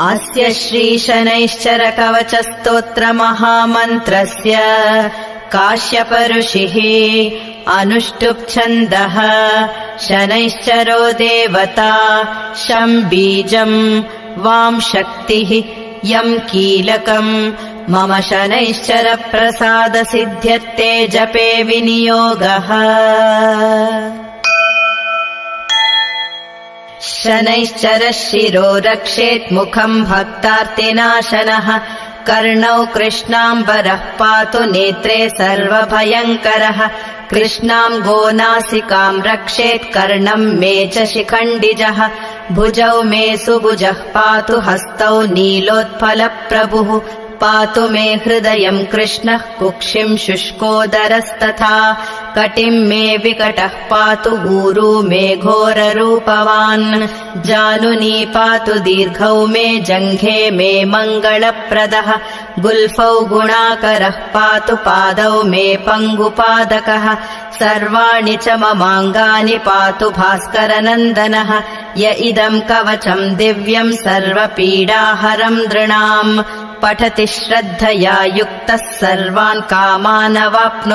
अस्य श्रीशनैश्चर कवचस्तोत्र महामन्त्रस्य काश्यप ऋषिः अनुष्टुप् छन्दः शनैश्चरो देवता शं बीजं वां शक्तिः यं कीलकम् मम शनैश्चर प्रसाद सिद्ध्यर्थे जपे विनियोगः। शनैश्चर शिरो रक्षेत् मुखं भक्तार्तिनाशनः कर्णौ कृष्णाम्बरः पातु नेत्रे सर्वभयङ्करः कृष्णां गोनासिकां रक्षेत् कर्णं मे च शिखण्डिजः भुजौ मे सुभुजः पातु हस्तौ नीलोत्पलप्रभुः पातु मे हृदयं कृष्णः कुक्षिं शुष्कोदरस्तथा कटिं मे विकटः पातु ऊरू मे घोररूपवान् जानुनी पातु दीर्घौ मे जङ्घे मे मङ्गलप्रदः गुल्फौ गुणाकरः पातु पादौ मे पङ्गुपादकः सर्वाणि च ममाङ्गानि पातु भास्करनन्दनः य इदं कवचं दिव्यं सर्वपीडाहरं नृणाम् पठति श्रद्धया युक्तः सर्वान् कामानवाप्नुयात्।